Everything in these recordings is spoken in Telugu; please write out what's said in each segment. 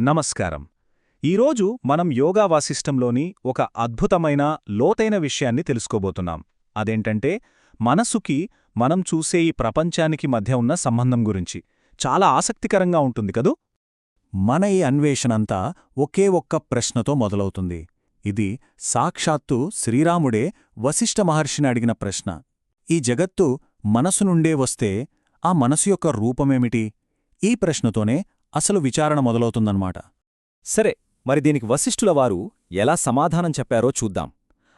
నమస్కారం. ఈరోజు మనం యోగా వాసిష్టంలోని ఒక అద్భుతమైన లోతైన విషయాన్ని తెలుసుకోబోతున్నాం. అదేంటంటే మనసుకి మనం చూసే ఈ ప్రపంచానికి మధ్య ఉన్న సంబంధం గురించి. చాలా ఆసక్తికరంగా ఉంటుంది కదూ. మన ఈ అన్వేషణంతా ఒకే ఒక్క ప్రశ్నతో మొదలవుతుంది. ఇది సాక్షాత్తు శ్రీరాముడే వశిష్ఠ మహర్షిని అడిగిన ప్రశ్న. ఈ జగత్తు మనసు నుండే వస్తే ఆ మనసు యొక్క రూపమేమిటి? ఈ ప్రశ్నతోనే అసలు విచారణ మొదలవుతుందన్నమాట. సరే, మరి దీనికి వశిష్ఠుల వారు ఎలా సమాధానం చెప్పారో చూద్దాం.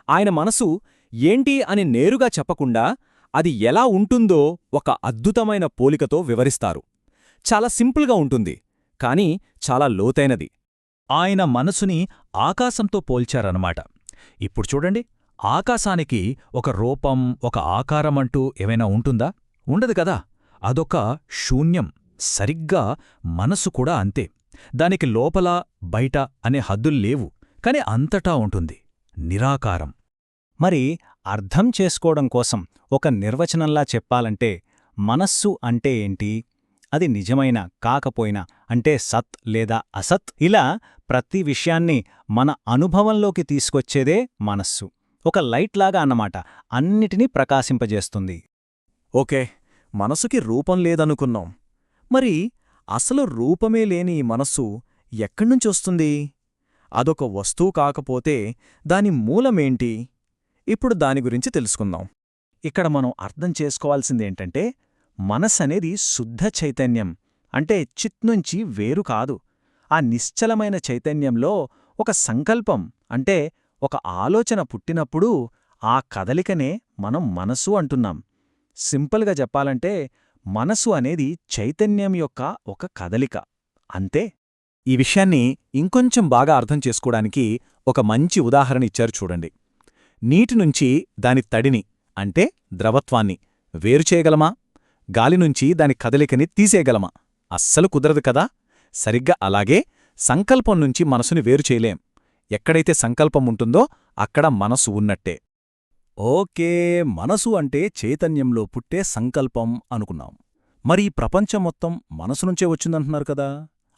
ఆయన మనసు ఏంటి అని నేరుగా చెప్పకుండా అది ఎలా ఉంటుందో ఒక అద్భుతమైన పోలికతో వివరిస్తారు. చాలా సింపుల్గా ఉంటుంది, కానీ చాలా లోతైనది. ఆయన మనసుని ఆకాశంతో పోల్చారన్నమాట. ఇప్పుడు చూడండి, ఆకాశానికి ఒక రూపం, ఒక ఆకారమంటూ ఏమైనా ఉంటుందా? ఉండదు కదా. అదొక శూన్యం. సరిగ్గా మనసు కూడా అంతే. దానికి లోపల బయట అనే హద్దుల్లేవు, కాని అంతటా ఉంటుంది. నిరాకారం. మరి అర్థం చేసుకోవడం కోసం ఒక నిర్వచనంలా చెప్పాలంటే మనస్సు అంటే ఏంటి? అది నిజమైన కాకపోయినా అంటే సత్ లేదా అసత్, ఇలా ప్రతి విషయాన్ని మన అనుభవంలోకి తీసుకొచ్చేదే మనస్సు. ఒక లైట్లాగా అన్నమాట, అన్నిటినీ ప్రకాశింపజేస్తుంది. ఓకే, మనసుకి రూపం లేదనుకున్నాం. మరి అసలు రూపమే లేని ఈ మనస్సు ఎక్కడ్నుంచొస్తుంది? అదొక వస్తువు కాకపోతే దాని మూలమేంటి? ఇప్పుడు దాని గురించి తెలుసుకుందాం. ఇక్కడ మనం అర్థం చేసుకోవాల్సిందేంటంటే మనసనేది శుద్ధ చైతన్యం, అంటే చిత్నుంచి వేరు కాదు. ఆ నిశ్చలమైన చైతన్యంలో ఒక సంకల్పం, అంటే ఒక ఆలోచన పుట్టినప్పుడు ఆ కదలికనే మనం మనసు అంటున్నాం. సింపుల్గా చెప్పాలంటే మనసు అనేది చైతన్యం యొక్క ఒక కదలిక, అంతే. ఈ విషయాన్ని ఇంకొంచెం బాగా అర్థం చేసుకోవడానికి ఒక మంచి ఉదాహరణ ఇచ్చారు చూడండి. నీటినుంచి దాని తడిని, అంటే ద్రవత్వాన్ని వేరుచేయగలమా? గాలినుంచి దాని కదలికని తీసేయగలమా? అస్సలు కుదరదు కదా. సరిగ్గా అలాగే సంకల్పం నుంచి మనసుని వేరుచేయలేం. ఎక్కడైతే సంకల్పం ఉంటుందో అక్కడ మనసు ఉన్నట్టే. ఓకే, మనసు అంటే చైతన్యంలో పుట్టే సంకల్పం అనుకున్నాం. మరి ఈ ప్రపంచం మొత్తం మనసునుంచే వచ్చిందంటున్నారు కదా.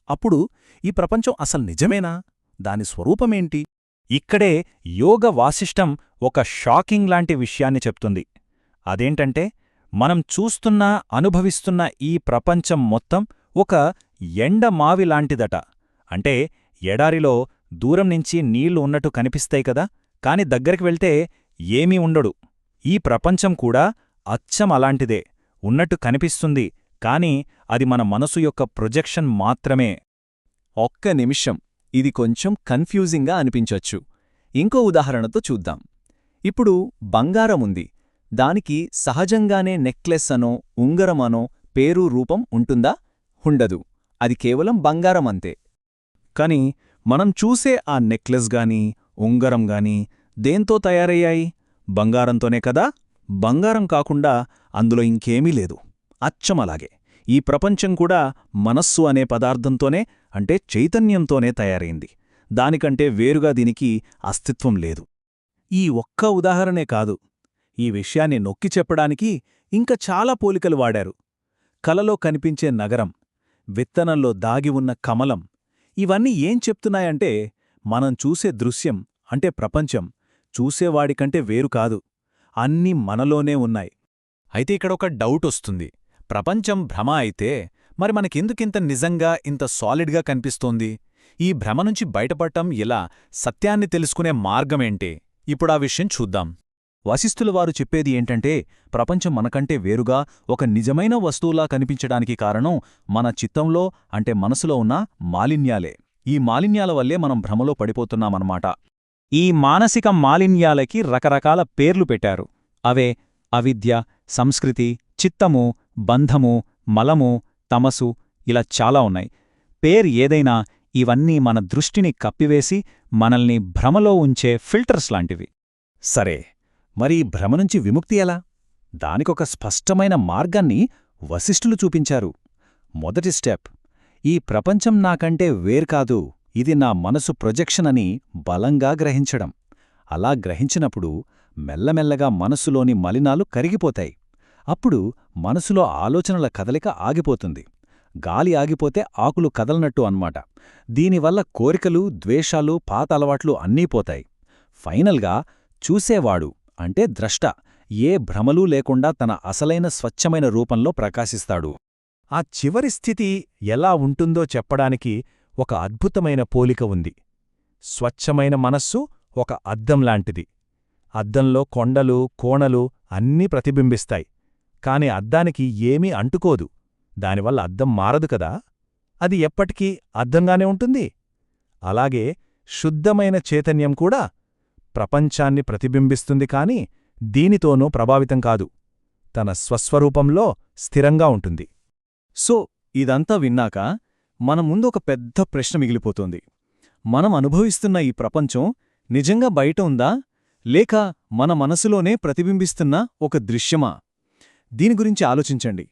అప్పుడు ఈ ప్రపంచం అసలు నిజమేనా? దాని స్వరూపమేంటి? ఇక్కడే యోగ వాసిష్టం ఒక షాకింగ్ లాంటి విషయాన్ని చెప్తుంది. అదేంటంటే మనం చూస్తున్నా అనుభవిస్తున్న ఈ ప్రపంచం మొత్తం ఒక ఎండమావిలాంటిదట. అంటే ఎడారిలో దూరం నుంచి నీళ్లు ఉన్నట్టు కనిపిస్తాయి కదా, కాని దగ్గరికి వెళ్తే ఏమీ ఉండడు. ఈ ప్రపంచం కూడా అచ్చం అలాంటిదే ఉన్నట్టు కనిపిస్తుంది, కాని అది మన మనసు యొక్క ప్రొజెక్షన్ మాత్రమే. ఒక్క నిమిషం, ఇది కొంచెం కన్ఫ్యూజింగ్గా అనిపించొచ్చు. ఇంకో ఉదాహరణతో చూద్దాం. ఇప్పుడు బంగారముంది. దానికి సహజంగానే నెక్లెస్ అనో ఉంగరమనో పేరు రూపం ఉంటుందా? ఉండదు. అది కేవలం బంగారమంతే. కాని మనం చూసే ఆ నెక్లెస్ గాని ఉంగరం గాని దేంతో తయారయ్యాయి? బంగారంతోనే కదా. బంగారం కాకుండా అందులో ఇంకేమీ లేదు. అచ్చమలాగే ఈ ప్రపంచం కూడా మనస్సు అనే పదార్థంతోనే, అంటే చైతన్యంతోనే తయారైంది. దానికంటే వేరుగా దీనికి అస్తిత్వం లేదు. ఈ ఒక్క ఉదాహరణే కాదు, ఈ విషయాన్ని నొక్కి చెప్పడానికి ఇంకా చాలా పోలికలు వాడారు. కలలో కనిపించే నగరం, విత్తనంలో దాగి ఉన్న కమలం, ఇవన్నీ ఏం చెప్తున్నాయంటే మనం చూసే దృశ్యం, అంటే ప్రపంచం, చూసేవాడికంటే వేరు కాదు. అన్నీ మనలోనే ఉన్నాయి. అయితే ఇక్కడొక డౌటొస్తుంది. ప్రపంచం భ్రమ అయితే మరి మనకెందుకింత నిజంగా ఇంత సాలిడ్గా కనిపిస్తోంది? ఈ భ్రమ నుంచి బయటపడటం ఎలా? సత్యాన్ని తెలుసుకునే మార్గమేంటి? ఇప్పుడా విషయం చూద్దాం. వశిష్ఠుల వారు చెప్పేది ఏంటంటే ప్రపంచం మనకంటే వేరుగా ఒక నిజమైన వస్తువులా కనిపించడానికి కారణం మన చిత్తంలో, అంటే మనసులో ఉన్న మాలిన్యాలే. ఈ మాలిన్యాల వల్లే మనం భ్రమలో పడిపోతున్నామన్నమాట. ఈ మానసిక మాలిన్యాలకి రకరకాల పేర్లు పెట్టారు. అవే అవిద్య, సంస్కృతి, చిత్తము, బంధము, మలము, తమసు, ఇలా చాలా ఉన్నాయి. పేరు ఏదైనా ఇవన్నీ మన దృష్టిని కప్పివేసి మనల్ని భ్రమలో ఉంచే ఫిల్టర్స్ లాంటివి. సరే, మరి భ్రమ నుంచి విముక్తి ఎలా? దానికొక స్పష్టమైన మార్గాన్ని వశిష్ఠులు చూపించారు. మొదటి స్టెప్, ఈ ప్రపంచం నాకంటే వేర్కాదు, ఇది నా మనసు ప్రొజెక్షన్ అని బలంగా గ్రహించడం. అలా గ్రహించినప్పుడు మెల్లమెల్లగా మనసులోని మలినాలు కరిగిపోతాయి. అప్పుడు మనసులో ఆలోచనల కదలిక ఆగిపోతుంది. గాలి ఆగిపోతే ఆకులు కదలనట్టు అన్నమాట. దీనివల్ల కోరికలు, ద్వేషాలు, పాత అలవాట్లు అన్నీ పోతాయి. ఫైనల్గా చూసేవాడు అంటే ద్రష్ట ఏ భ్రమలూ లేకుండా తన అసలైన స్వచ్ఛమైన రూపంలో ప్రకాశిస్తాడు. ఆ చివరి స్థితి ఎలా ఉంటుందో చెప్పడానికి ఒక అద్భుతమైన పోలిక ఉంది. స్వచ్ఛమైన మనస్సు ఒక అద్దంలాంటిది. అద్దంలో కొండలు, కోణలు అన్నీ ప్రతిబింబిస్తాయి. కాని అద్దానికి ఏమీ అంటుకోదు. దానివల్ల అద్దం మారదు కదా, అది ఎప్పటికీ అద్దంగానే ఉంటుంది. అలాగే శుద్ధమైన చైతన్యం కూడా ప్రపంచాన్ని ప్రతిబింబిస్తుంది కాని దీనితోనూ ప్రభావితం కాదు. తన స్వస్వరూపంలో స్థిరంగా ఉంటుంది. సో ఇదంతా విన్నాక మన ముందు ఒక పెద్ద ప్రశ్న మిగిలిపోతోంది. మనం అనుభవిస్తున్న ఈ ప్రపంచం నిజంగా బయట ఉందా, లేక మన మనసులోనే ప్రతిబింబిస్తున్న ఒక దృశ్యమా? దీని గురించి ఆలోచించండి.